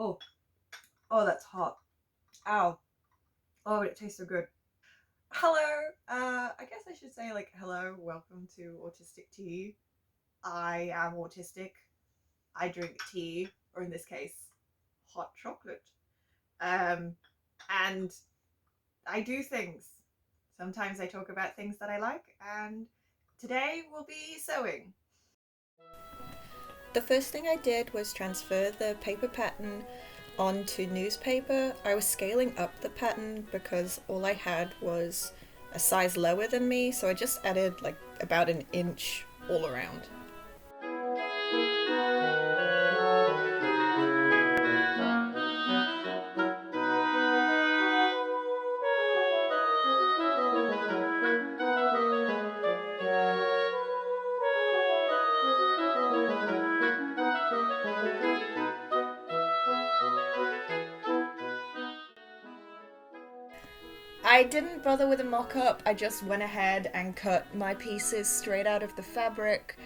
Oh, oh, that's hot. Ow. Oh, it tastes so good. Hello. I guess I should say like hello, welcome to Autistic Tea. I am autistic. I drink tea, or in this case, hot chocolate. Um, and I do things. Sometimes I talk about things that I like, and today will be sewing. The first thing I did was transfer the paper pattern onto newspaper. I was scaling up the pattern because all I had was a size lower than me, so I just added like about an inch all around. I didn't bother with a mock up, I just went ahead and cut my pieces straight out of the fabric.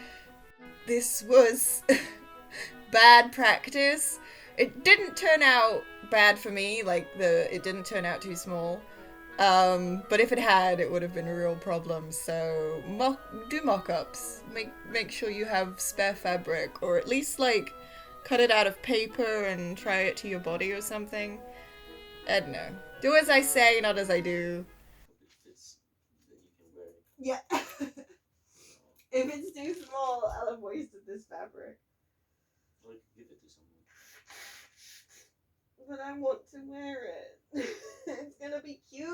This was bad practice. It didn't turn out bad for me, it didn't turn out too small. But if it had, it would have been a real problem. So do mock-ups. Make sure you have spare fabric, or at least like cut it out of paper and try it to your body or something. I don't know. Do as I say, not as I do. Yeah. If it's too small, I'll have wasted this fabric. But I want to wear it. It's gonna be cute.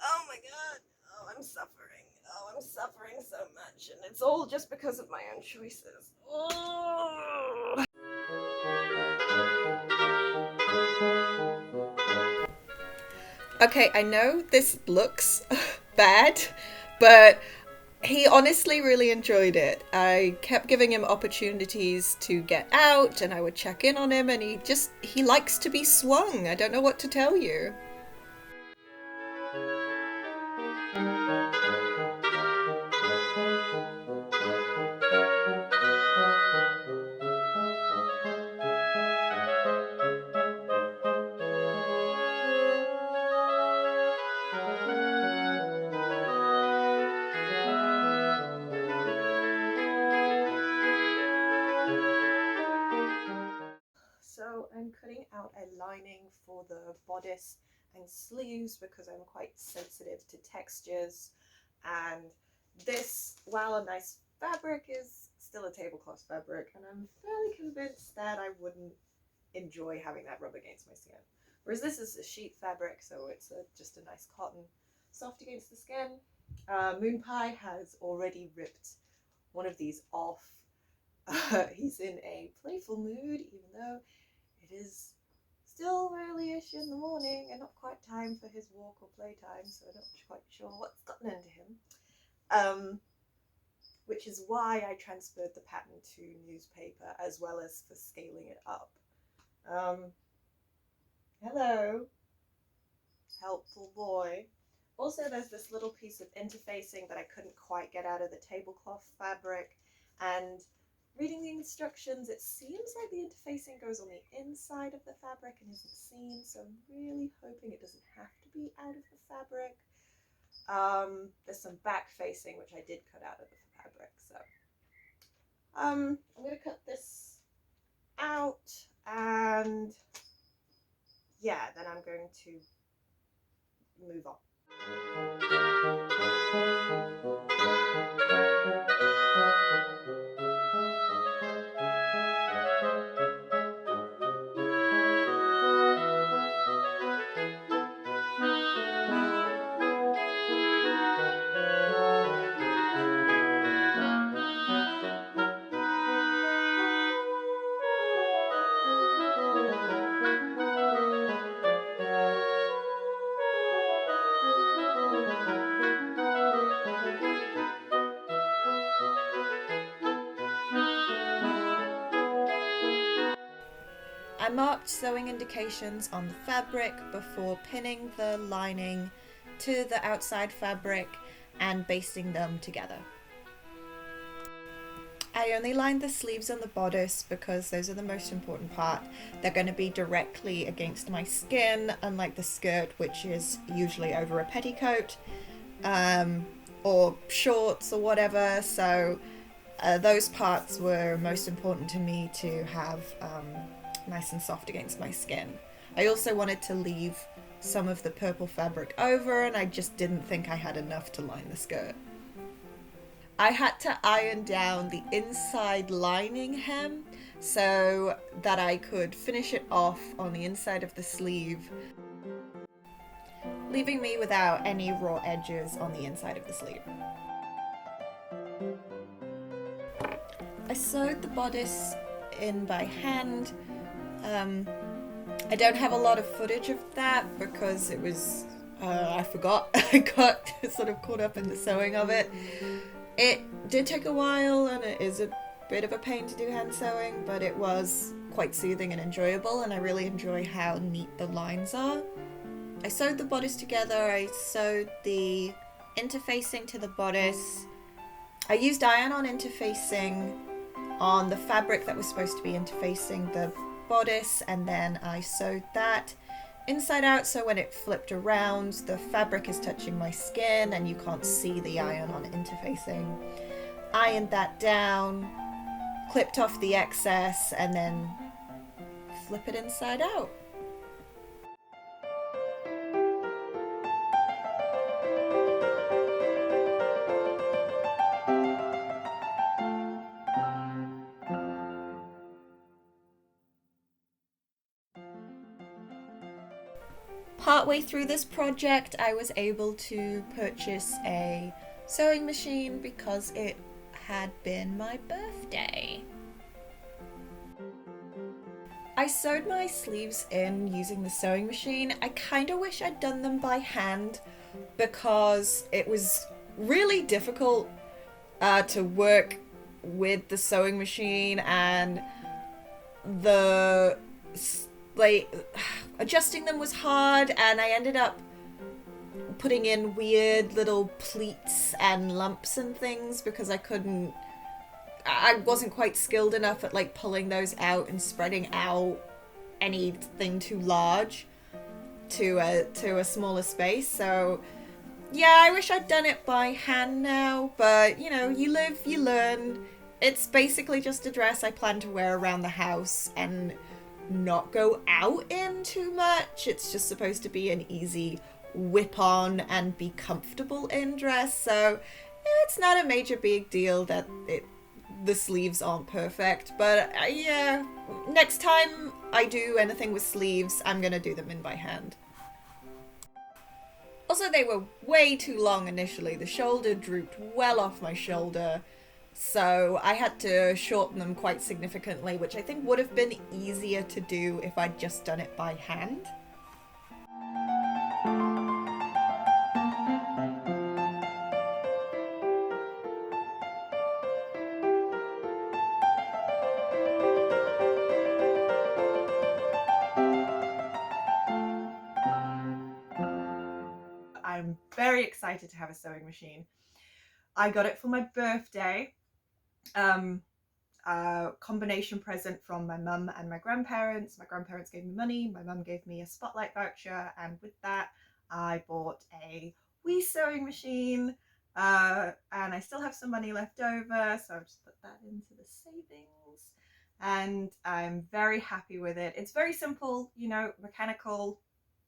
Oh my god. Oh, I'm suffering. Oh, I'm suffering so much. And it's all just because of my own choices. Oh. Okay, I know this looks bad, but he honestly really enjoyed it. I kept giving him opportunities to get out and I would check in on him and he likes to be swung. I don't know what to tell you. So I'm cutting out a lining for the bodice and sleeves because I'm quite sensitive to textures, and this, while a nice fabric, is still a tablecloth fabric, and I'm fairly convinced that I wouldn't enjoy having that rub against my skin. Whereas this is a sheet fabric, so it's just a nice cotton, soft against the skin. Moon Pie has already ripped one of these off. He's in a playful mood, even though it is still early-ish in the morning and not quite time for his walk or playtime, so I'm not quite sure what's gotten into him. Which is why I transferred the pattern to newspaper as well as for scaling it up. Hello, helpful boy. Also, there's this little piece of interfacing that I couldn't quite get out of the tablecloth fabric, and reading the instructions, it seems like the interfacing goes on the inside of the fabric and isn't seen, so I'm really hoping it doesn't have to be out of the fabric. There's some back facing, which I did cut out of the fabric, so I'm going to cut this out, and yeah, then I'm going to move on. marked sewing indications on the fabric before pinning the lining to the outside fabric and basting them together. I only lined the sleeves and the bodice because those are the most important part. They're going to be directly against my skin, unlike the skirt, which is usually over a petticoat or shorts or whatever. So those parts were most important to me to have nice and soft against my skin. I also wanted to leave some of the purple fabric over, and I just didn't think I had enough to line the skirt. I had to iron down the inside lining hem so that I could finish it off on the inside of the sleeve, leaving me without any raw edges on the inside of the sleeve. I sewed the bodice in by hand. I don't have a lot of footage of that because it was, I forgot. I got sort of caught up in the sewing of it. It did take a while and it is a bit of a pain to do hand sewing, but it was quite soothing and enjoyable, and I really enjoy how neat the lines are. I sewed the bodice together, I sewed the interfacing to the bodice. I used iron-on interfacing on the fabric that was supposed to be interfacing the bodice, and then I sewed that inside out, so when it flipped around, the fabric is touching my skin and you can't see the iron-on interfacing. Ironed that down, clipped off the excess, and then flip it inside out. Partway through this project, I was able to purchase a sewing machine because it had been my birthday. I sewed my sleeves in using the sewing machine. I kind of wish I'd done them by hand because it was really difficult to work with the sewing machine, and the adjusting them was hard, and I ended up putting in weird little pleats and lumps and things because I wasn't quite skilled enough at pulling those out and spreading out anything too large to a smaller space. So yeah, I wish I'd done it by hand now, but you live, you learn. It's basically just a dress I plan to wear around the house and not go out in too much. It's just supposed to be an easy whip on and be comfortable in dress, so it's not a major big deal that the sleeves aren't perfect, but yeah, next time I do anything with sleeves, I'm gonna do them in by hand. Also, they were way too long initially. The shoulder drooped well off my shoulder, so I had to shorten them quite significantly, which I think would have been easier to do if I'd just done it by hand. I'm very excited to have a sewing machine. I got it for my birthday. A combination present from my mum and my grandparents. My grandparents gave me money, my mum gave me a Spotlight voucher, and with that I bought a wee sewing machine, and I still have some money left over, so I've just put that into the savings, and I'm very happy with it. It's very simple, mechanical.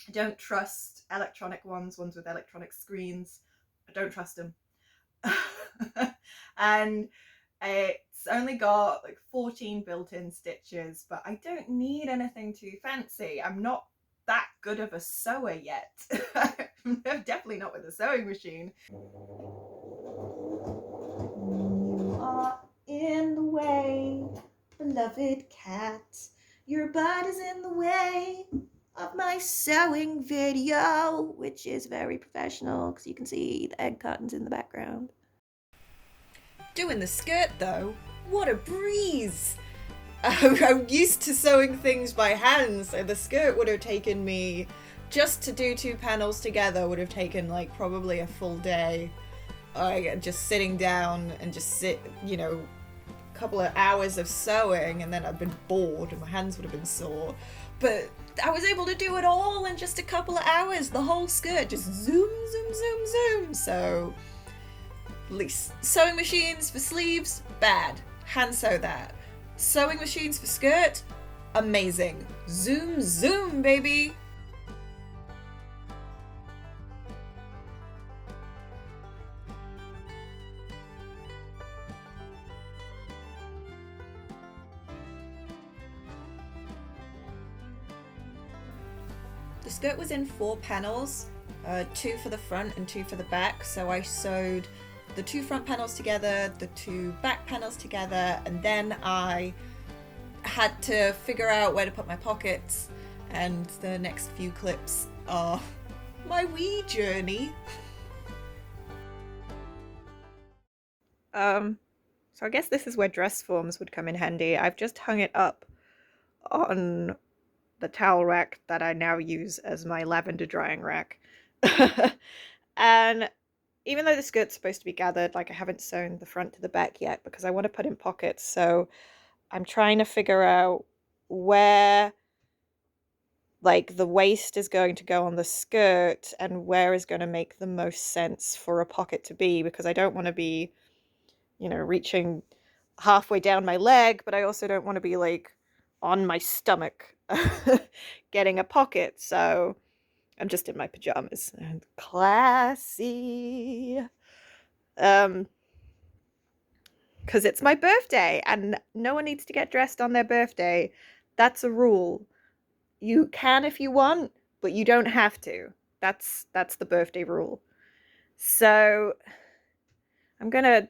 I don't trust electronic ones with electronic screens. I don't trust them. And it's only got 14 built-in stitches, but I don't need anything too fancy. I'm not that good of a sewer yet. Definitely not with a sewing machine. You are in the way, beloved cat. Your butt is in the way of my sewing video, which is very professional because you can see the egg cartons in the background. Doing the skirt though, what a breeze! I'm used to sewing things by hand, so the skirt would have taken me, just to do 2 panels together, would have taken like probably a full day. Just sitting down and just a couple of hours of sewing, and then I'd been bored and my hands would have been sore. But I was able to do it all in just a couple of hours. The whole skirt, just zoom, zoom, zoom, zoom. So, at least sewing machines for sleeves, bad. Hand sew that. Sewing machines for skirt, amazing. Zoom, zoom, baby. The skirt was in 4 panels, 2 for the front and 2 for the back, so I sewed the 2 front panels together, the 2 back panels together, and then I had to figure out where to put my pockets, and the next few clips are my wee journey. So I guess this is where dress forms would come in handy. I've just hung it up on the towel rack that I now use as my lavender drying rack. And even though the skirt's supposed to be gathered, like I haven't sewn the front to the back yet because I want to put in pockets, so I'm trying to figure out where like the waist is going to go on the skirt and where is going to make the most sense for a pocket to be, because I don't want to be, reaching halfway down my leg, but I also don't want to be like on my stomach getting a pocket, so I'm just in my pajamas and classy, because it's my birthday and no one needs to get dressed on their birthday. That's a rule. You can if you want, but you don't have to. That's the birthday rule. So I'm gonna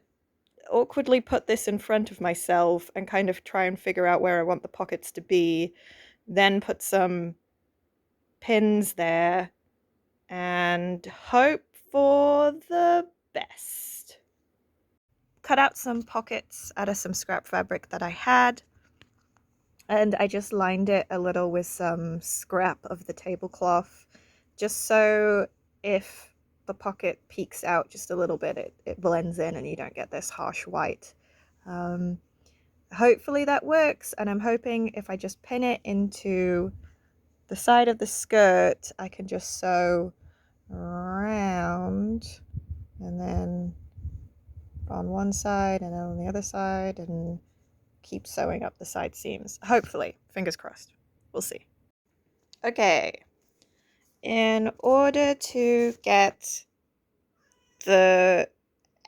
awkwardly put this in front of myself and kind of try and figure out where I want the pockets to be, then put some pins there and hope for the best. Cut out some pockets out of some scrap fabric that I had, and I just lined it a little with some scrap of the tablecloth, just so if the pocket peeks out just a little bit, it blends in and you don't get this harsh white. Hopefully that works, and I'm hoping if I just pin it into the side of the skirt, I can just sew around and then on one side and then on the other side and keep sewing up the side seams. Hopefully, fingers crossed. We'll see. Okay, in order to get the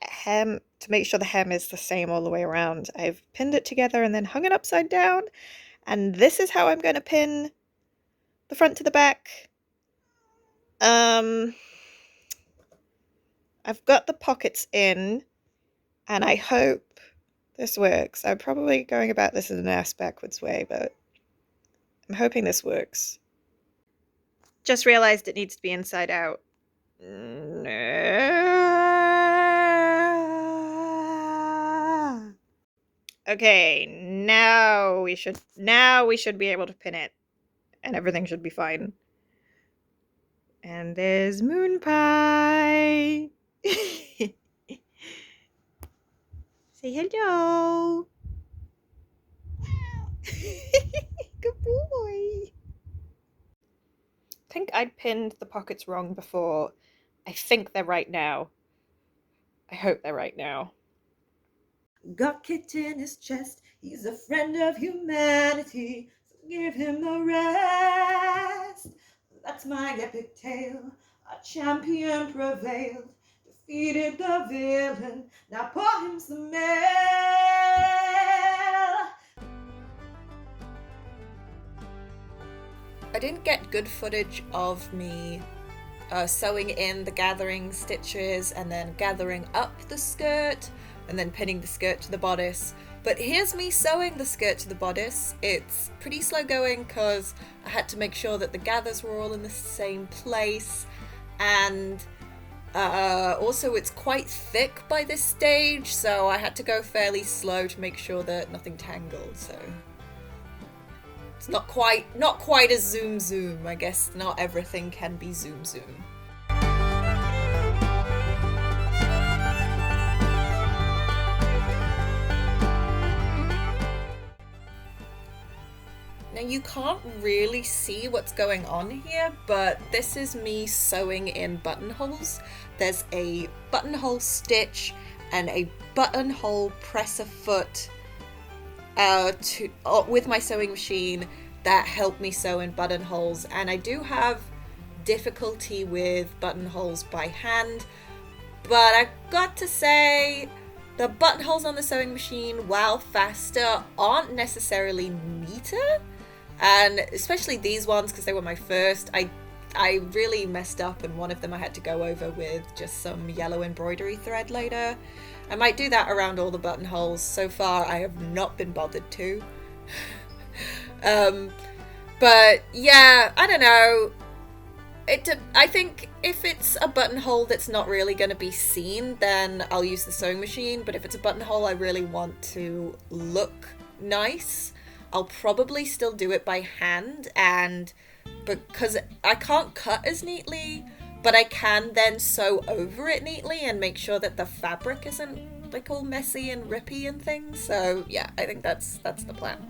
hem, to make sure the hem is the same all the way around, I've pinned it together and then hung it upside down, and this is how I'm going to pin the front to the back. I've got the pockets in, and I hope this works. I'm probably going about this in an ass backwards way, but I'm hoping this works. Just realized it needs to be inside out. Okay, now we should be able to pin it, and everything should be fine. And there's Moon Pie. Say hello. Good boy. I think I'd pinned the pockets wrong before. I think they're right now. I hope they're right now. Got kicked in his chest. He's a friend of humanity. So give him the rest. That's my epic tale. A champion prevailed. Defeated the villain. Now pour him some ale. I didn't get good footage of me sewing in the gathering stitches and then gathering up the skirt and then pinning the skirt to the bodice. But here's me sewing the skirt to the bodice. It's pretty slow going because I had to make sure that the gathers were all in the same place, and also it's quite thick by this stage, so I had to go fairly slow to make sure that nothing tangled. So It's not quite as zoom. I guess not everything can be zoom. Now you can't really see what's going on here, but this is me sewing in buttonholes. There's a buttonhole stitch and a buttonhole presser foot with my sewing machine that help me sew in buttonholes, and I do have difficulty with buttonholes by hand, but I've got to say the buttonholes on the sewing machine, while faster, aren't necessarily neater. And especially these ones, because they were my first, I really messed up, and one of them I had to go over with just some yellow embroidery thread later. I might do that around all the buttonholes. So far, I have not been bothered to. But yeah, I don't know. I think if it's a buttonhole that's not really going to be seen, then I'll use the sewing machine. But if it's a buttonhole I really want to look nice, I'll probably still do it by hand, and because I can't cut as neatly, but I can then sew over it neatly and make sure that the fabric isn't like all messy and rippy and things. So yeah, I think that's the plan.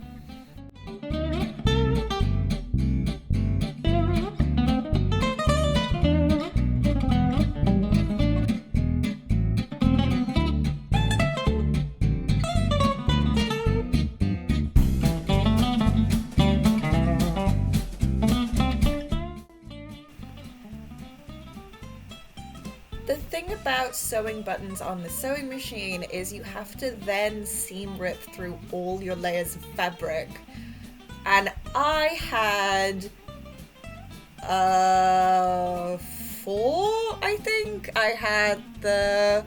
The thing about sewing buttons on the sewing machine is you have to then seam rip through all your layers of fabric. And I had 4, I think. I had the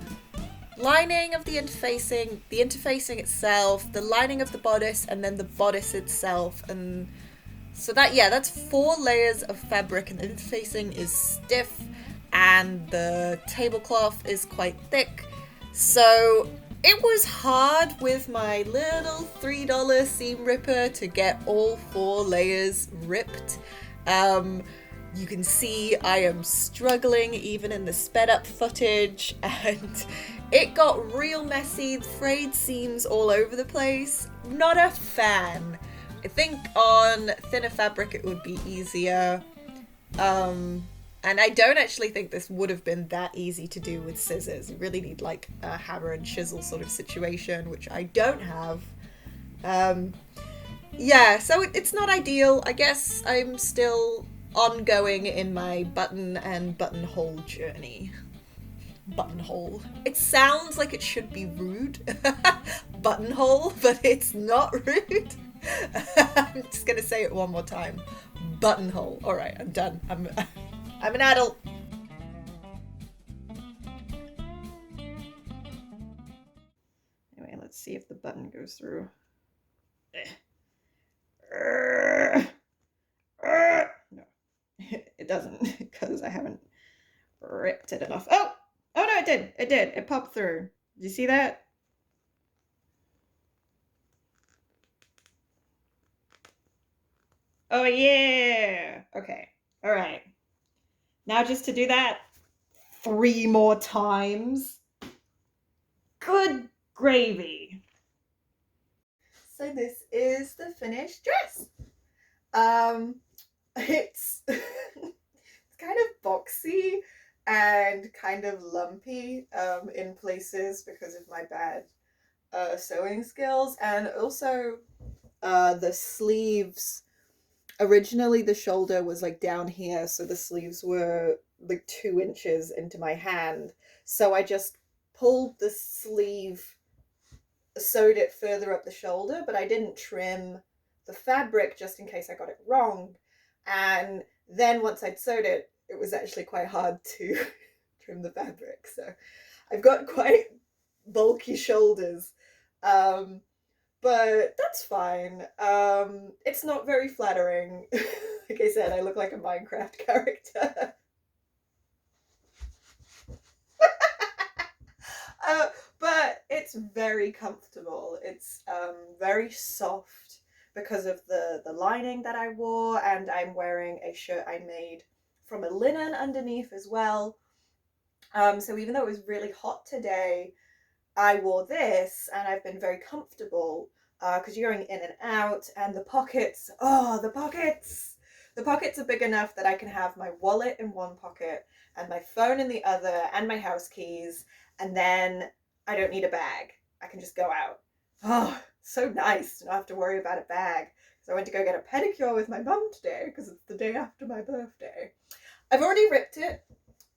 lining of the interfacing itself, the lining of the bodice, and then the bodice itself. And so that's 4 layers of fabric, and the interfacing is stiff, and the tablecloth is quite thick. So it was hard with my little $3 seam ripper to get all 4 layers ripped. You can see I am struggling even in the sped up footage, and it got real messy, frayed seams all over the place. Not a fan. I think on thinner fabric it would be easier. And I don't actually think this would have been that easy to do with scissors. You really need like a hammer and chisel sort of situation, which I don't have. So it's not ideal. I guess I'm still ongoing in my button and buttonhole journey. Buttonhole. It sounds like it should be rude. Buttonhole, but it's not rude. I'm just gonna say it one more time. Buttonhole. All right, I'm done. I'm an adult. Anyway, let's see if the button goes through. No, it doesn't, because I haven't ripped it enough. Oh no, it did. It popped through. Did you see that? Oh yeah. Okay. All right. Now just to do that 3 more times. Good gravy. So this is the finished dress. It's it's kind of boxy and kind of lumpy in places because of my bad sewing skills, and also the sleeves. Originally the shoulder was like down here, so the sleeves were like 2 inches into my hand. So I just pulled the sleeve, sewed it further up the shoulder, but I didn't trim the fabric just in case I got it wrong. And then once I'd sewed it, it was actually quite hard to trim the fabric. So I've got quite bulky shoulders. But that's fine. It's not very flattering. Like I said, I look like a Minecraft character. But it's very comfortable. It's very soft, because of the lining that I wore, and I'm wearing a shirt I made from a linen underneath as well. So even though it was really hot today, I wore this and I've been very comfortable because you're going in and out, and the pockets, the pockets are big enough that I can have my wallet in one pocket and my phone in the other and my house keys, and then I don't need a bag. I can just go out. Oh, so nice to not have to worry about a bag. So I went to go get a pedicure with my mum today because it's the day after my birthday. I've already ripped it.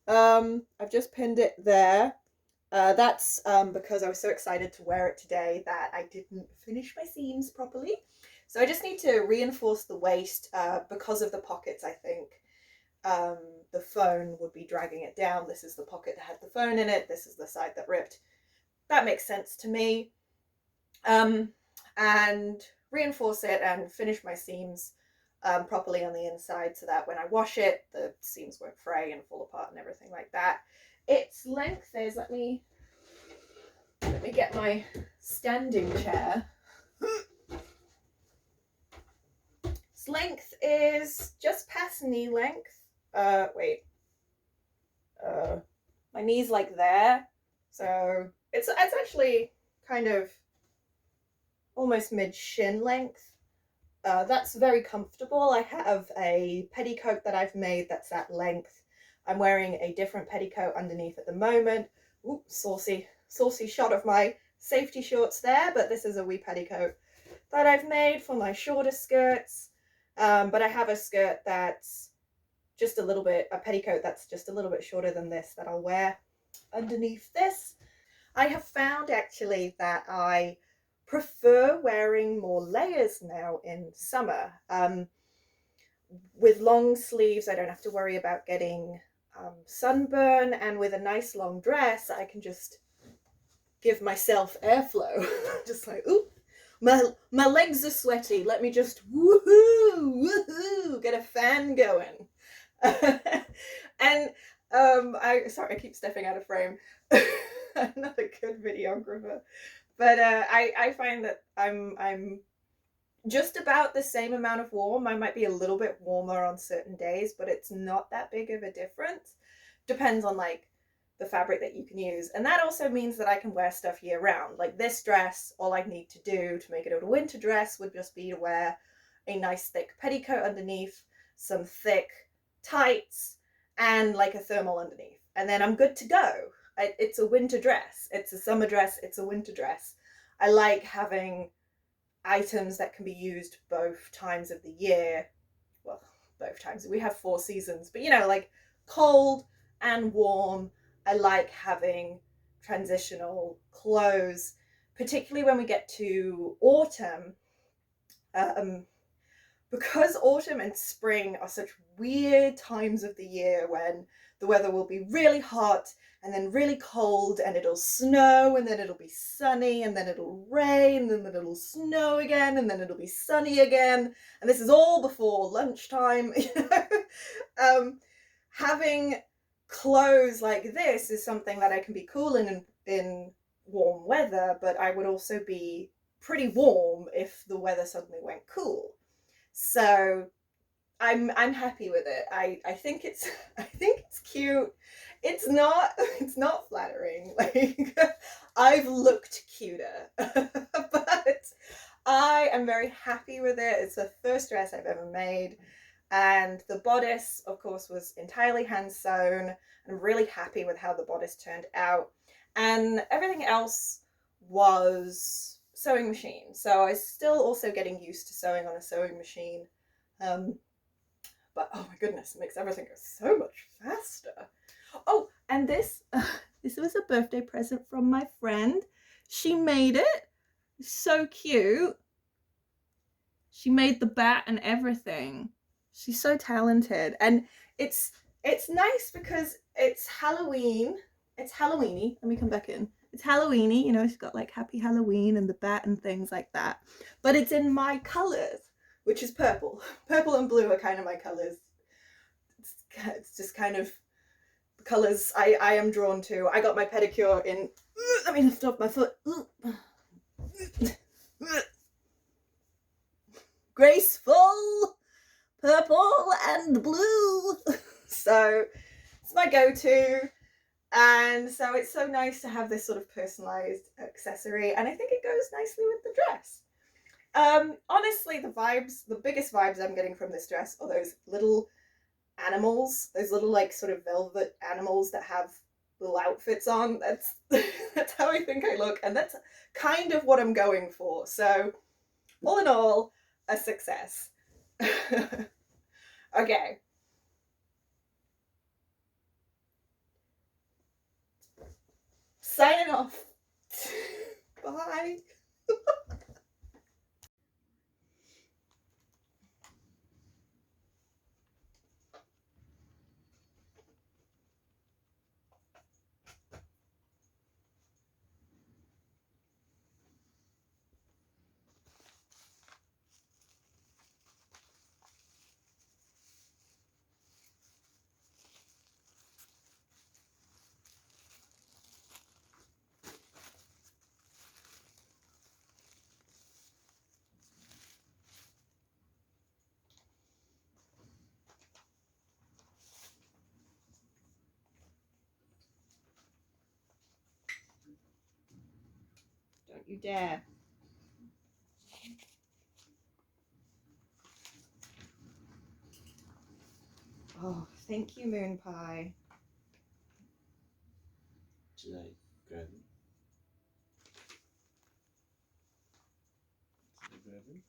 I've just pinned it there. That's because I was so excited to wear it today that I didn't finish my seams properly. So I just need to reinforce the waist because of the pockets, I think. The phone would be dragging it down. This is the pocket that had the phone in it. This is the side that ripped. That makes sense to me. And reinforce it and finish my seams properly on the inside so that when I wash it, the seams won't fray and fall apart and everything like that. Its length is, let me get my standing chair. Its length is just past knee length. My knee's like there. So it's actually kind of almost mid shin length. That's very comfortable. I have a petticoat that I've made that's that length. I'm wearing a different petticoat underneath at the moment. Ooh, saucy shot of my safety shorts there, but this is a wee petticoat that I've made for my shorter skirts. But I have a skirt that's just a petticoat that's just a little bit shorter than this that I'll wear underneath this. I have found actually that I prefer wearing more layers now in summer. With long sleeves, I don't have to worry about getting sunburn, and with a nice long dress, I can just give myself airflow. Just like, ooh, my legs are sweaty. Let me just woohoo, get a fan going. And I keep stepping out of frame. I'm not a good videographer, but I find that I'm just about the same amount of warm. I might be a little bit warmer on certain days, but it's not that big of a difference. Depends on like the fabric that you can use. And that also means that I can wear stuff year round. Like this dress, all I need to do to make it a winter dress would just be to wear a nice thick petticoat underneath, some thick tights, and like a thermal underneath. And then I'm good to go. It's a winter dress. It's a summer dress. It's a winter dress. I like having items that can be used both times of the year. Well, both times. We have 4 seasons, but you know, like cold and warm. I like having transitional clothes, particularly when we get to autumn. Because autumn and spring are such weird times of the year when the weather will be really hot and then really cold, and it'll snow, and then it'll be sunny, and then it'll rain, and then it'll snow again, and then it'll be sunny again. And this is all before lunchtime. Having clothes like this is something that I can be cool in warm weather, but I would also be pretty warm if the weather suddenly went cool. So I'm happy with it. I think it's cute. It's not flattering. Like I've looked cuter, but I am very happy with it. It's the first dress I've ever made, and the bodice, of course, was entirely hand sewn. I'm really happy with how the bodice turned out, and everything else was sewing machine. So I'm still also getting used to sewing on a sewing machine. But oh my goodness, it makes everything go so much faster. Oh, and this was a birthday present from my friend. She made it. So cute. She made the bat and everything. She's so talented. And it's nice because it's Halloween. It's Halloweeny. Let me come back in. It's Halloweeny, you know, she's got like Happy Halloween and the bat and things like that. But it's in my colours, which is purple. Purple and blue are kind of my colours. It's just kind of the colours I am drawn to. I got my pedicure in, let me lift up my foot. graceful purple and blue. So it's my go-to. And so it's so nice to have this sort of personalized accessory, and I think it goes nicely with the dress. Honestly, the biggest vibes I'm getting from this dress are those little animals, those little like sort of velvet animals that have little outfits on. That's how I think I look, and that's kind of what I'm going for. So all in all, a success. Okay. Signing off. Bye. Don't you dare. Oh, thank you, Moon Pie. Should I grab it? Should I grab it?